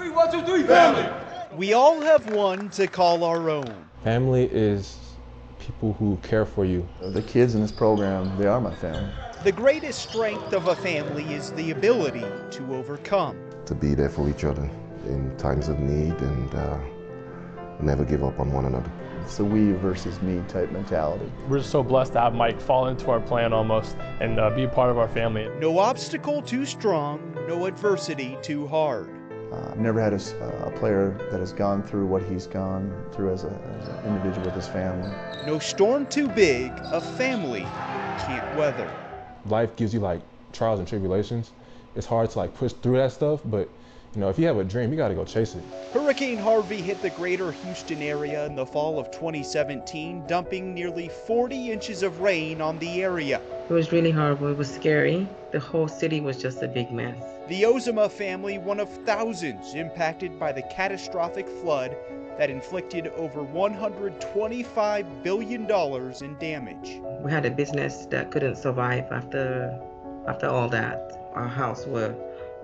3, 1, 2, 3, family! We all have one to call our own. Family is people who care for you. The kids in this program, they are my family. The greatest strength of a family is the ability to overcome. To be there for each other in times of need and never give up on one another. It's a we versus me type mentality. We're just so blessed to have Mike fall into our plan almost and be a part of our family. No obstacle too strong, no adversity too hard. I've never had a player that has gone through what he's gone through as an individual with his family. No storm too big, a family can't weather. Life gives you like trials and tribulations. It's hard to like push through that stuff, but you know, if you have a dream, you gotta go chase it. Hurricane Harvey hit the greater Houston area in the fall of 2017, dumping nearly 40 inches of rain on the area. It was really horrible. It was scary. The whole city was just a big mess. The Ozomah family, one of thousands impacted by the catastrophic flood that inflicted over $125 billion in damage. We had a business that couldn't survive after all that. Our house was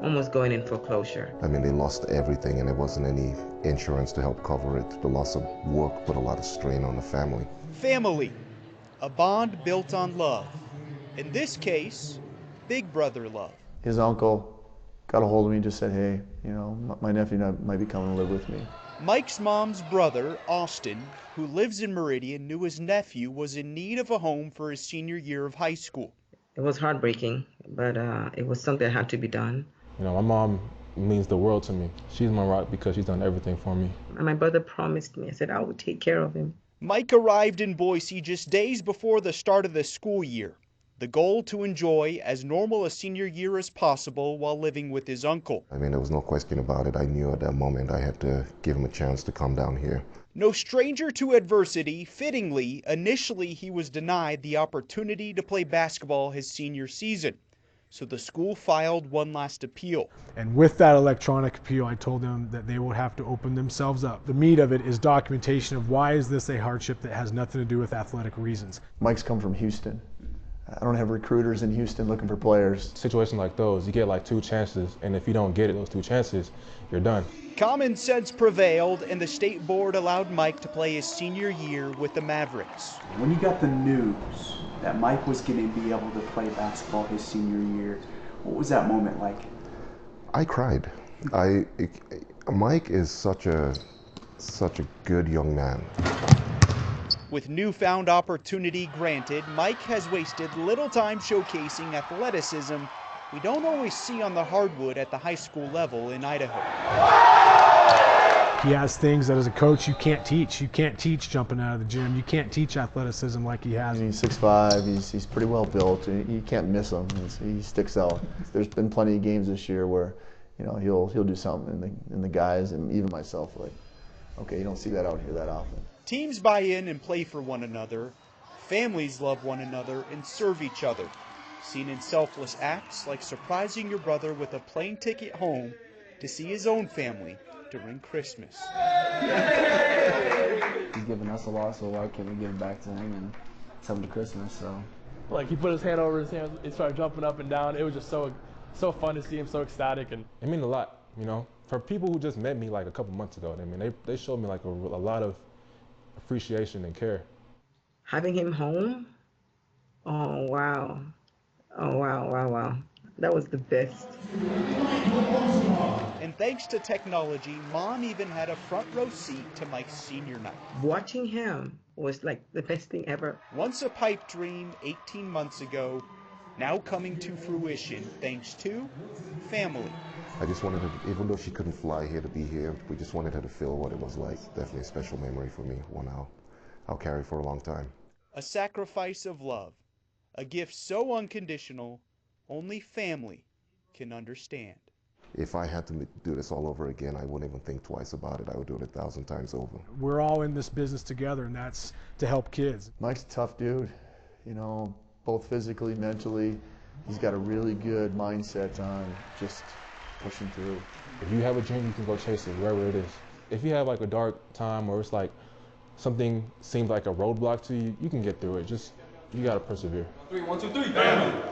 almost going in foreclosure. I mean, they lost everything and there wasn't any insurance to help cover it. The loss of work put a lot of strain on the family. Family, a bond built on love. In this case, big brother love. His uncle got a hold of me and just said, hey, you know, my nephew might be coming to live with me. Mike's mom's brother, Austin, who lives in Meridian, knew his nephew was in need of a home for his senior year of high school. It was heartbreaking, but it was something that had to be done. You know, my mom means the world to me. She's my rock because she's done everything for me. And my brother promised me, I said I would take care of him. Mike arrived in Boise just days before the start of the school year. The goal to enjoy as normal a senior year as possible while living with his uncle. I mean, there was no question about it. I knew at that moment I had to give him a chance to come down here. No stranger to adversity, fittingly, initially he was denied the opportunity to play basketball his senior season. So the school filed one last appeal. And with that electronic appeal, I told them that they would have to open themselves up. The meat of it is documentation of why is this a hardship that has nothing to do with athletic reasons. Mike's come from Houston. I don't have recruiters in Houston looking for players. Situations like those, you get like 2 chances, and if you don't get it, those 2 chances, you're done. Common sense prevailed, and the state board allowed Mike to play his senior year with the Mavericks. When you got the news that Mike was going to be able to play basketball his senior year, what was that moment like? I cried. Mike is such a good young man. With newfound opportunity granted, Mike has wasted little time showcasing athleticism we don't always see on the hardwood at the high school level in Idaho. He has things that as a coach you can't teach. You can't teach jumping out of the gym. You can't teach athleticism like he has. He's 6'5", he's pretty well built. You can't miss him. He sticks out. There's been plenty of games this year where, you know, he'll do something and the guys and even myself like, okay, you don't see that out here that often. Teams buy in and play for one another. Families love one another and serve each other. Seen in selfless acts like surprising your brother with a plane ticket home to see his own family during Christmas. He's given us a lot, so why can't we give it back to him and tell him to Christmas? So, Like he put his hand over his hand, he started jumping up and down. It was just so fun to see him so ecstatic. And it means a lot, you know. For people who just met me like a couple months ago, I mean, they showed me like a lot of appreciation and care. Having him home, oh wow. Oh wow. That was the best. And thanks to technology, Mom even had a front row seat to Mike's senior night. Watching him was like the best thing ever. Once a pipe dream 18 months ago, now coming to fruition thanks to family. I just wanted her, even though she couldn't fly here to be here, we just wanted her to feel what it was like. Definitely a special memory for me, one I'll carry for a long time. A sacrifice of love, a gift so unconditional, only family can understand. If I had to do this all over again, I wouldn't even think twice about it. I would do it 1,000 times over. We're all in this business together, and that's to help kids. Mike's a tough dude, you know, both physically, mentally. He's got a really good mindset on just pushing through. If you have a dream, you can go chase it wherever it is. If you have like a dark time or it's like something seems like a roadblock to you, you can get through it. Just, you gotta persevere. 3, 1, 2, 3, family.